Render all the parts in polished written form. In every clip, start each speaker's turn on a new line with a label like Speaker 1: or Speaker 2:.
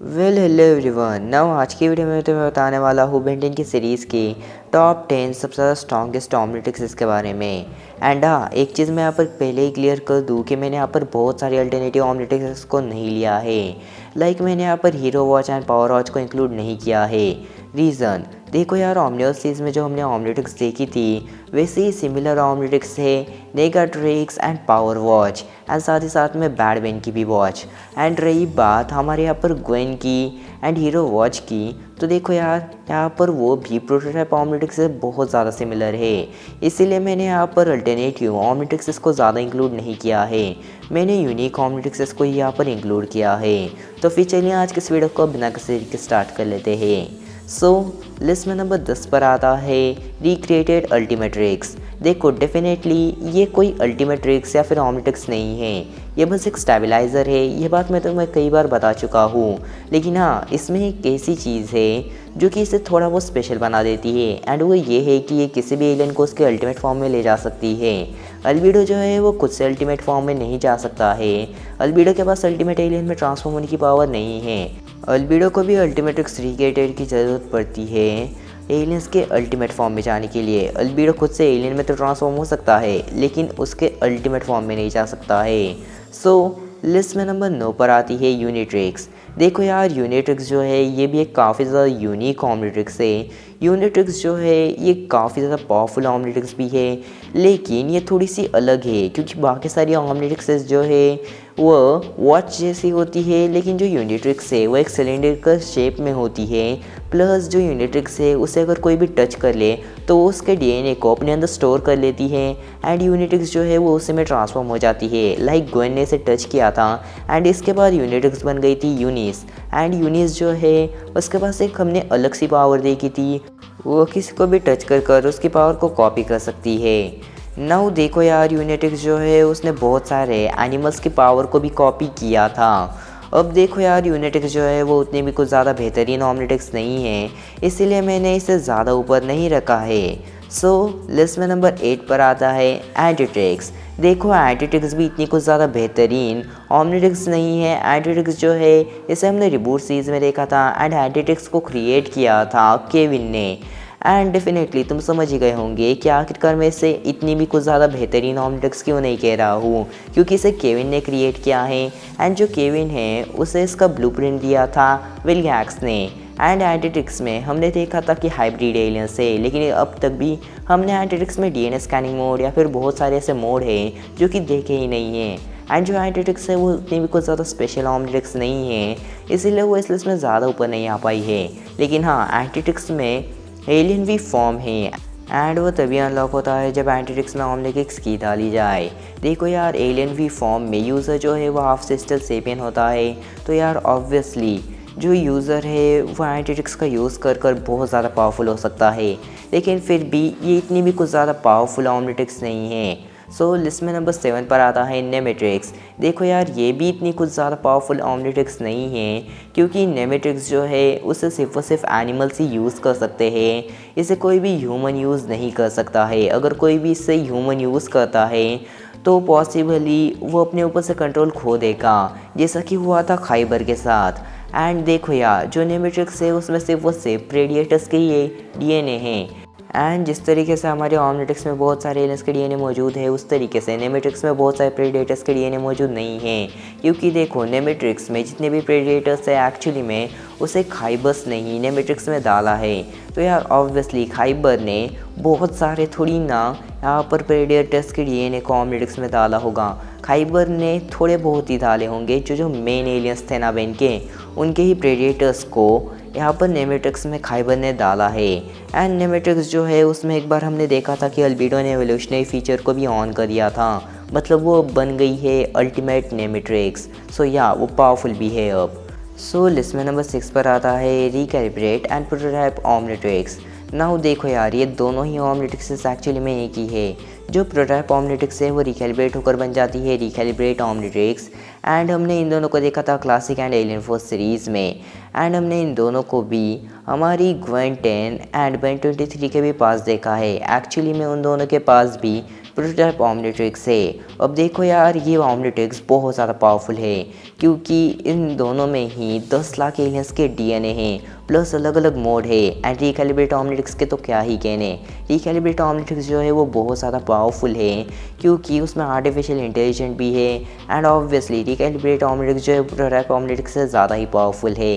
Speaker 1: Well hello everyone. Now आज की video में तुम्हें बताने वाला हूँ बेन 10 की सीरीज़ की टॉप 10 सबसे ज़्यादा स्ट्रॉन्गेस्ट ऑमलेटिक्स के बारे में। एंड हाँ, एक चीज़ मैं यहाँ पर पहले ही क्लियर कर दूँ कि मैंने यहाँ पर बहुत सारी अल्टरनेटिव ऑमलेटिक्स को नहीं लिया है। मैंने यहाँ पर hero watch and power watch को इंक्लूड नहीं किया है। रीज़न देखो यार, ओमनियोस सीरीज़ में जो हमने ऑमलेटिक्स देखी थी वैसे ही सिमिलर ऑमलेटिक्स है नेगाट्रिक्स एंड पावर वॉच एंड साथ ही साथ में बैडमैन की भी वॉच। एंड रही बात हमारे यहाँ पर ग्वेन की एंड हीरो वॉच की, तो देखो यार यहाँ पर वो भी प्रोटोटाइप ऑमलेटिक्स से बहुत ज़्यादा सिमिलर है। इसीलिए मैंने यहाँ पर अल्टरनेटिव ऑमलेटिक्स को ज़्यादा इंक्लूड नहीं किया है। मैंने यूनिक ऑमलेटिक्स को यहाँ पर इंक्लूड किया है। तो फिर चलिए आज के इस वीडियो को बिना किसी तरीके स्टार्ट कर लेते हैं। लिस्ट में नंबर 10 पर आता है रिक्रिएटेड अल्टीमेट ट्रिक्स। देखो डेफिनेटली ये कोई अल्टीमेट ट्रिक्स या फिर ऑमलेटिक्स नहीं है, ये बस एक स्टेबलाइज़र है। ये बात मैं तुम्हें कई बार बता चुका हूँ, लेकिन हाँ इसमें एक ऐसी चीज़ है जो कि इसे थोड़ा बहुत स्पेशल बना देती है। एंड वो ये है कि ये किसी भी एलियन को उसके अल्टीमेट फॉर्म में ले जा सकती है। अल्बीडो जो है वो खुद से अल्टीमेट फॉर्म में नहीं जा सकता है। अल्बीडो के पास अल्टीमेट एलियन में ट्रांसफॉर्म होने की पावर नहीं है। अल्बीडो को भी अल्टीमेट्रिक्स रिक्रिएटेड की ज़रूरत पड़ती है एलियंस के अल्टीमेट फॉर्म में जाने के लिए। अल्बीडो खुद से एलियन में तो ट्रांसफॉर्म हो सकता है, लेकिन उसके अल्टीमेट फॉर्म में नहीं जा सकता है। लिस्ट में नंबर 9 पर आती है यूनिट्रिक्स। देखो यार, यूनिट्रिक्स जो है ये भी एक काफ़ी ज़्यादा यूनिक ऑमलेट्रिक्स है। यूनिट्रिक्स जो है ये काफ़ी ज़्यादा पावरफुल ऑमलेट्रिक्स भी है, लेकिन ये थोड़ी सी अलग है क्योंकि बाकी सारी ऑमलेट्रिक्स जो है वो वॉच जैसी होती है, लेकिन जो यूनिट्रिक्स है वो एक सिलेंडर शेप में होती है। प्लस जो यूनिट्रिक्स है उसे अगर कोई भी टच कर ले तो वो उसके डीएनए को अपने अंदर स्टोर कर लेती है एंड यूनिट्रिक्स जो है वो उसी में ट्रांसफॉर्म हो जाती है। लाइक ग्वेन ने इसे टच किया था एंड इसके बाद यूनिट्रिक्स बन गई थी यूनिस। एंड यूनिस जो है उसके पास एक हमने अलग सी पावर देखी थी, वो किसी को भी टच कर उसकी पावर को कॉपी कर सकती है। नाउ देखो यार, यूनिट्रिक्स जो है उसने बहुत सारे एनिमल्स की पावर को भी कॉपी किया था। अब देखो यार, यूनिट्रिक्स जो है वो उतनी भी कुछ ज़्यादा बेहतरीन ऑमलेट्रिक्स नहीं है, इसीलिए मैंने इसे ज़्यादा ऊपर नहीं रखा है। लिस्ट में नंबर 8 पर आता है एंटीट्रिक्स। देखो एंटीट्रिक्स भी इतनी कुछ ज़्यादा बेहतरीन ऑमलेट्रिक्स नहीं है। एंटीट्रिक्स जो है इसे हमने रिबूट सीरीज़ में देखा था एंड एंटीट्रिक्स को क्रिएट किया था केविन ने। एंड डेफिनेटली तुम समझ ही गए होंगे कि आखिरकार मैं इसे इतनी भी कुछ ज़्यादा बेहतरीन ऑमलेट्रिक्स क्यों नहीं कह रहा हूँ, क्योंकि इसे केविन ने क्रिएट किया है एंड जो केविन है उसे इसका ब्लूप्रिंट दिया था विलगैक्स ने। एंड एंटीट्रिक्स में हमने देखा था कि हाइब्रिड एलियंस है, लेकिन अब तक भी हमने एंटीट्रिक्स में डीएनए स्कैनिंग मोड या फिर बहुत सारे ऐसे मोड हैं जो कि देखे ही नहीं हैं। एंड जो एंटीट्रिक्स है वो उतनी भी कुछ ज़्यादा स्पेशल ऑमलेट्रिक्स नहीं है, इसीलिए वो इस लिस्ट में ज़्यादा ऊपर नहीं आ पाई है। लेकिन हाँ, एंटीट्रिक्स में एलियन भी फॉर्म है एंड वो तभी अनलॉक होता है जब एंटीट्रिक्स में ऑमलेट्रिक्स की डाली जाए। देखो यार, एलियन भी फॉर्म में यूज़र जो है वो हाफ सिस्टर सेपियन होता है, तो यार ऑब्वियसली जो यूज़र है वो एंटीट्रिक्स का यूज़ कर बहुत ज़्यादा पावरफुल हो सकता है, लेकिन फिर भी ये इतनी भी कुछ ज़्यादा पावरफुल ऑमलेट्रिक्स नहीं है। लिस्ट में नंबर 7 पर आता है नेमेट्रिक्स। देखो यार, ये भी इतनी कुछ ज़्यादा पावरफुल ऑमलेट्रिक्स नहीं है, क्योंकि नेमेट्रिक्स जो है उसे सिर्फ और सिर्फ एनिमल्स ही यूज़ कर सकते हैं, इसे कोई भी ह्यूमन यूज़ नहीं कर सकता है। अगर कोई भी इससे ह्यूमन यूज़ करता है तो पॉसिबली वो अपने ऊपर से कंट्रोल खो देगा, जैसा कि हुआ था खाइबर के साथ। एंड देखो यार, जो नेमेट्रिक्स है उसमें सिर्फ वो सिर्फ प्रेडिएटर्स के ये डीएनए हैं। एंड जिस तरीके से हमारे ऑमलेट्रिक्स में बहुत सारे एलियंस के डीएनए मौजूद है, उस तरीके से नेमेट्रिक्स में बहुत सारे प्रेडेटर्स के डीएनए मौजूद नहीं हैं। क्योंकि देखो, नेमेट्रिक्स में जितने भी प्रेडेटर्स है एक्चुअली में उसे खाइबर्स नहीं नेमेट्रिक्स में डाला है। तो यार ऑब्वियसली खाइबर ने बहुत सारे थोड़ी ना यहाँ पर प्रेडेटर्स के डीएनए को ऑमलेट्रिक्स में डाला होगा। खाइबर ने थोड़े बहुत ही डाले होंगे, जो मेन एलियंस थे ना बेन के, उनके ही प्रेडेटर्स को यहाँ पर नेमेट्रिक्स में खाइबर ने डाला है। एंड नेमेट्रिक्स जो है उसमें एक बार हमने देखा था कि अल्बीडो ने एवोल्यूशनरी फीचर को भी ऑन कर दिया था, मतलब वो बन गई है अल्टीमेट नेमेट्रिक्स। या वो पावरफुल भी है अब। लिस्ट में नंबर 6 पर आता है रिकैलिब्रेट एंड प्रोटोटाइप ऑमलेट्रिक्स। नाउ देखो यार, ये दोनों ही ऑमलेट्रिक्स एक्चुअली में एक ही है। जो प्रोटोटाइप ऑमलेट्रिक्स है वो रिकैलिब्रेट होकर बन जाती है रिकैलिब्रेट ऑमलेट्रिक्स। एंड हमने इन दोनों को देखा था classic and alien force series में। एंड हमने इन दोनों को भी हमारी ग्वेन 10 एंड बेन 23 के भी पास देखा है। एक्चुअली में उन दोनों के पास भी प्रोटोटाइप ऑमनिट्रिक्स है। अब देखो यार, ये ऑमनिट्रिक्स बहुत ज़्यादा पावरफुल है क्योंकि इन दोनों में ही 10 लाख एलियंस के डीएनए हैं प्लस अलग अलग मोड है। एंड रिकैलिब्रेट ऑमनिट्रिक्स के तो क्या ही कहने। रिकैलिब्रेट ऑमनिट्रिक्स जो है वो बहुत ज़्यादा पावरफुल है क्योंकि उसमें आर्टिफिशियल इंटेलिजेंट भी है। एंड ऑब्वियसली रिकैलिब्रेट ऑमनिट्रिक्स जो है प्रोटोटाइप ऑमनिट्रिक्स से ज़्यादा ही पावरफुल है,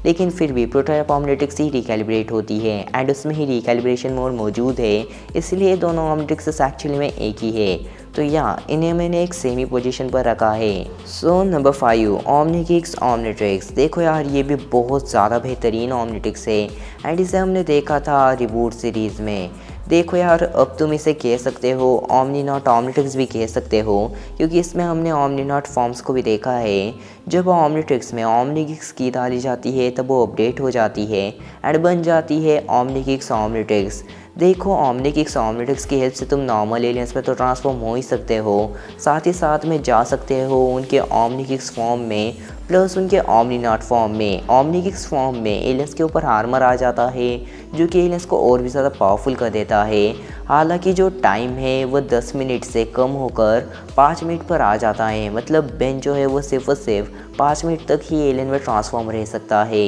Speaker 1: लेकिन फिर भी प्रोटोटाइप ऑमनिट्रिक्स ही रिकैलिब्रेट होती है एंड उसमें ही रिकैलिब्रेशन मोड मौजूद है, इसलिए दोनों ऑमनिट्रिक्स एक्चुअली में एक ही है। तो इन्हें मैंने एक सेमी पोजीशन पर रखा है। So number 5 ओमनिकिक्स ऑमनिट्रिक्स। देखो यार, ये भी बहुत ज़्यादा बेहतरीन ऑमनिट्रिक्स है एंड इसे हमने देखा था रिबूट सीरीज़ में। देखो यार, अब तुम इसे कह सकते हो ओमनीनॉट ऑमनिट्रिक्स भी कह सकते हो क्योंकि इसमें हमने ओमनीनॉट फॉर्म्स को भी देखा है। जब ऑमनिट्रिक्स में ओमनिकिक्स की डाली जाती है तब वो अपडेट हो जाती है एंड बन जाती है ओमनिकिक्स ऑमनिट्रिक्स। देखो, ओमनिकिक्स ऑमनिट्रिक्स की हेल्प से तुम नॉर्मल एलियंस में तो ट्रांसफॉर्म हो ही सकते हो, साथ ही साथ में जा सकते हो उनके ओमनिकिक्स फॉर्म में प्लस उनके ओमनीनॉट फॉर्म में। ओमनिकिक्स फॉर्म में एलियंस के ऊपर आर्मर आ जाता है जो कि एलियंस को और भी ज़्यादा पावरफुल कर देता है। हालांकि जो टाइम है वो 10 मिनट से कम होकर 5 मिनट पर आ जाता है। मतलब बेन जो है वो सिर्फ और सिर्फ 5 मिनट तक ही एलियन में ट्रांसफॉर्म रह सकता है।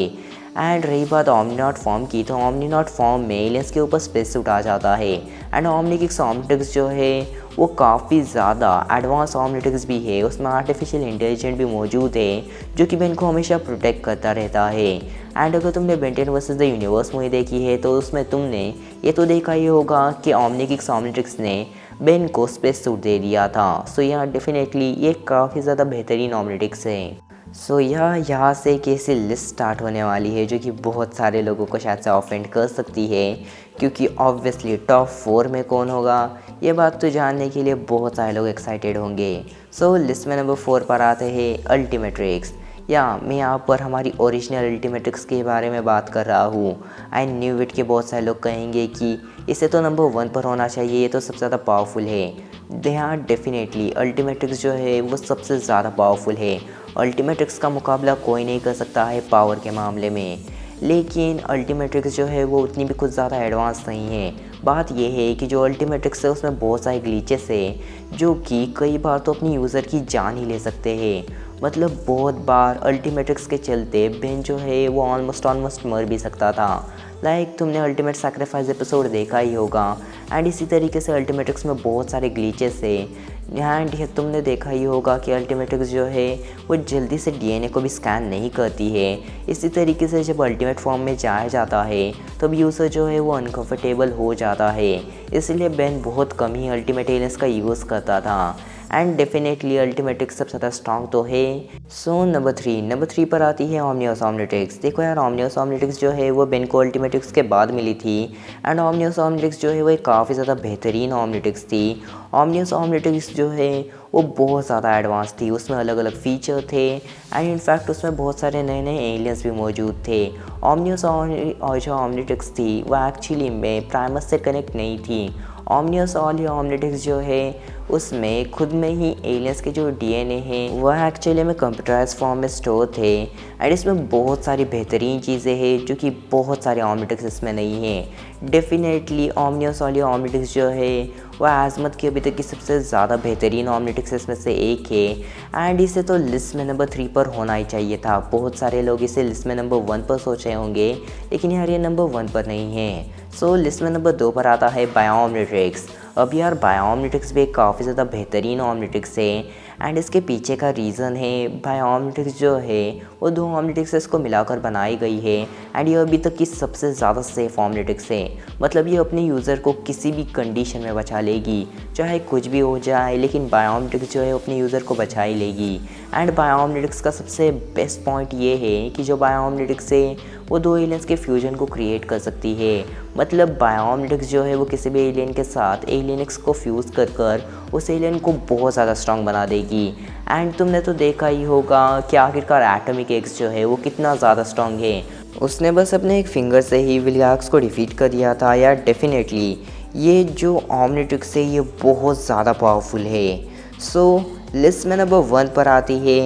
Speaker 1: एंड रही बात ओमनीनॉट फॉर्म की, तो ओमनीनॉट फॉर्म में एलियंस के ऊपर स्पेस सूट आ जाता है। एंड ओमनिकिक्स ऑमनिट्रिक्स जो है वो काफ़ी ज़्यादा एडवांस ऑमनिट्रिक्स भी है, उसमें आर्टिफिशियल इंटेलिजेंट भी मौजूद है जो कि बेन को हमेशा प्रोटेक्ट करता रहता है। एंड अगर तुमने Ben 10 versus the universe movie देखी है तो उसमें तुमने ये तो देखा ही होगा कि ओमनिकिक्स ऑमनिट्रिक्स ने बेन को स्पेस सूट दे दिया था। सो डेफिनेटली ये काफ़ी ज़्यादा बेहतरीन ऑमनिट्रिक्स है। सो यहाँ से एक ऐसी लिस्ट स्टार्ट होने वाली है जो कि बहुत सारे लोगों को शायद से ऑफेंड कर सकती है क्योंकि ऑब्वियसली टॉप 4 में कौन होगा ये बात तो जानने के लिए बहुत सारे लोग एक्साइटेड होंगे। सो लिस्ट में नंबर 4 पर आते हैं अल्टीमेट्रिक्स। मैं यहाँ पर हमारी ओरिजिनल अल्टीमेट्रिक्स के बारे में बात कर रहा हूँ। आई न्यू इट के बहुत सारे लोग कहेंगे कि इसे तो नंबर 1 पर होना चाहिए, ये तो सबसे ज़्यादा पावरफुल है। डेफिनेटली अल्टीमेट्रिक्स जो है वो सबसे ज़्यादा पावरफुल है। अल्टीमेट्रिक्स का मुकाबला कोई नहीं कर सकता है पावर के मामले में, लेकिन अल्टीमेट्रिक्स जो है वो उतनी भी कुछ ज़्यादा एडवांस नहीं है। बात यह है कि जो अल्टीमेट्रिक्स है उसमें बहुत सारे ग्लिचेस है जो कि कई बार तो अपनी यूज़र की जान ही ले सकते हैं। मतलब बहुत बार अल्टीमेट्रिक्स के चलते बेन जो है वो ऑलमोस्ट मर भी सकता था। तुमने अल्टीमेट सैक्रिफाइस एपिसोड देखा ही होगा। एंड इसी तरीके से अल्टीमेट्रिक्स में बहुत सारे ग्लिचेस है। एंड तुमने देखा ही होगा कि अल्टीमेट्रिक्स जो है वो जल्दी से डीएनए को भी स्कैन नहीं करती है। इसी तरीके से जब अल्टीमेट फॉर्म में जाया जाता है तब यूज़र जो है वो अनकंफर्टेबल हो जाता है, इसलिए बेन बहुत कम ही अल्टीमेट एलियंस का यूज़ करता था। एंड डेफिनेटली अल्टीमेट्रिक्स सबसे ज़्यादा स्ट्रॉन्ग तो है। सो नंबर 3 पर आती है ओमनियस ऑमनिट्रिक्स। देखो यार, ओमनियस ऑमनिट्रिक्स जो है वो बेन को अल्टीमेट्रिक्स के बाद मिली थी। एंड ओमनियस ऑमनिट्रिक्स जो है वो काफ़ी ज़्यादा बेहतरीन ऑमनिट्रिक्स थी। ओमनियस ऑमनिट्रिक्स जो है वो बहुत ज़्यादा एडवांस थी, उसमें अलग अलग फीचर थे एंड इनफैक्ट उसमें बहुत सारे नए नए एलियंस भी मौजूद थे। ओमनियस और जो ऑमनिट्रिक्स थी वो एक्चुअली में प्राइमस से कनेक्ट नहीं थी। ओमनियस ऑमनिट्रिक्स जो है उसमें खुद में ही एलियंस के जो डीएनए हैं वह एक्चुअली में कंप्यूटराइज फॉर्म में स्टोर थे। एंड इसमें बहुत सारी बेहतरीन चीज़ें हैं जो कि बहुत सारे ऑमनिट्रिक्स इसमें नहीं हैं। डेफिनेटली ओमनियस ऑमनिट्रिक्स जो है वह आज़मत की अभी तक की सबसे ज़्यादा बेहतरीन ऑमनिट्रिक्स इसमें से एक है। एंड इसे तो लिस्ट में नंबर 3 पर होना ही चाहिए था। बहुत सारे लोग इसे लिस्ट में नंबर 1 पर सोचे होंगे, लेकिन यार ये नंबर 1 पर नहीं है। सो लिस्ट में नंबर 2 पर आता है बायोमनिट्रिक्स। अब यार बायोमनिट्रिक्स भी काफ़ी ज़्यादा बेहतरीन ऑमनिट्रिक्स है एंड इसके पीछे का रीज़न है बायोमनिट्रिक्स जो है वो 2 ऑमनिट्रिक्स को मिलाकर बनाई गई है। एंड ये अभी तक की सबसे ज़्यादा सेफ ऑमनिट्रिक्स है। मतलब ये अपने यूज़र को किसी भी कंडीशन में बचा लेगी, चाहे कुछ भी हो जाए, लेकिन बायोमनिट्रिक्स जो है अपने यूज़र को बचा ही लेगी। एंड बायोमनिट्रिक्स का सबसे बेस्ट पॉइंट ये है कि जो बायोमनिट्रिक्स है वो 2 एलियंस के फ्यूजन को क्रिएट कर सकती है। मतलब बायोमनिट्रिक्स जो है वो किसी भी एलियन के साथ एलियनिक्स को फ्यूज़ कर उस एलियन को बहुत ज़्यादा स्ट्रॉन्ग बना देगी। एंड तुमने तो देखा ही होगा कि आखिरकार एटॉमिक एक्स जो है वो कितना ज़्यादा स्ट्रॉन्ग है। उसने बस अपने एक फिंगर से ही विलियर्ड्स को डिफीट कर दिया था। यार डेफिनेटली ये जो ऑमनिट्रिक्स है ये बहुत ज़्यादा पावरफुल है। सो लिस्ट में नंबर 1 पर आती है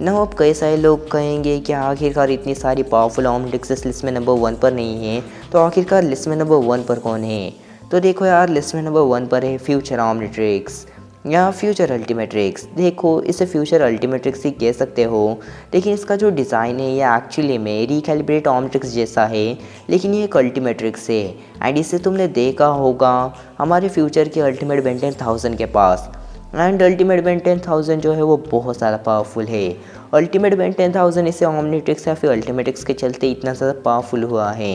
Speaker 1: ना। अब कई सारे लोग कहेंगे कि आखिरकार इतनी सारी पावरफुल ऑमनिट्रिक्स लिस्ट में नंबर 1 पर नहीं है, तो आखिरकार लिस्ट में नंबर 1 पर कौन है? तो देखो यार, लिस्ट में नंबर 1 पर है फ्यूचर ऑमनिट्रिक्स या फ्यूचर अल्टीमेट्रिक्स। देखो, इसे फ्यूचर अल्टीमेट्रिक्स ही कह सकते हो, लेकिन इसका जो डिज़ाइन है ये एक्चुअली में रिकैलिब्रेट ऑमनिट्रिक्स जैसा है, लेकिन ये एक अल्टीमेट्रिक्स है। एंड इसे तुमने देखा होगा हमारे फ्यूचर के अल्टीमेट बेन 10,000 के पास। एंड अल्टीमेट बेन 10,000 जो है वो बहुत ज़्यादा पावरफुल है। अल्टीमेट बेन 10,000 इसे ऑमनिट्रिक्स या फिर अल्टीमेट्रिक्स के चलते इतना ज़्यादा पावरफुल हुआ है।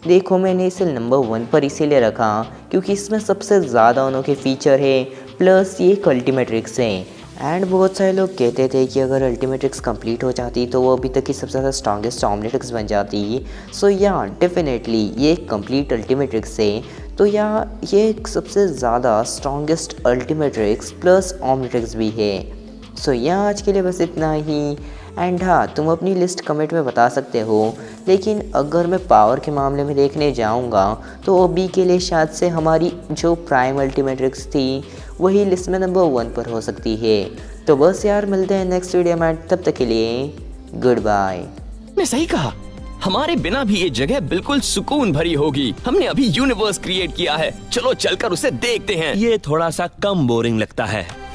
Speaker 1: देखो, मैंने इसे नंबर 1 पर इसीलिए रखा क्योंकि इसमें सबसे ज़्यादा उनके फीचर है, प्लस ये एक अल्टीमेट्रिक्स है। एंड बहुत सारे लोग कहते थे कि अगर अल्टीमेट्रिक्स कंप्लीट हो जाती तो वो अभी तक की सबसे ज़्यादा स्ट्रॉन्गेस्ट ऑमनिट्रिक्स बन जाती। सो या डेफिनेटली ये एक कंप्लीट अल्टीमेट्रिक्स है। तो या ये एक सबसे ज़्यादा स्ट्रॉन्गेस्ट अल्टीमेट्रिक्स प्लस ऑमनिट्रिक्स भी है। सो या आज के लिए बस इतना ही। एंड हाँ, तुम अपनी लिस्ट कमेंट में बता सकते हो, लेकिन अगर मैं पावर के मामले में देखने जाऊँगा तो अभी के लिए शायद से हमारी जो प्राइम अल्टीमेट्रिक्स थी वही लिस्ट में नंबर 1 पर हो सकती है। तो बस यार, मिलते हैं नेक्स्ट वीडियो में, तब तक के लिए गुड बाय।
Speaker 2: ने सही कहा, हमारे बिना भी ये जगह बिल्कुल सुकून भरी होगी। हमने अभी यूनिवर्स क्रिएट किया है, चलो चलकर उसे देखते हैं।
Speaker 3: ये थोड़ा सा कम बोरिंग लगता है।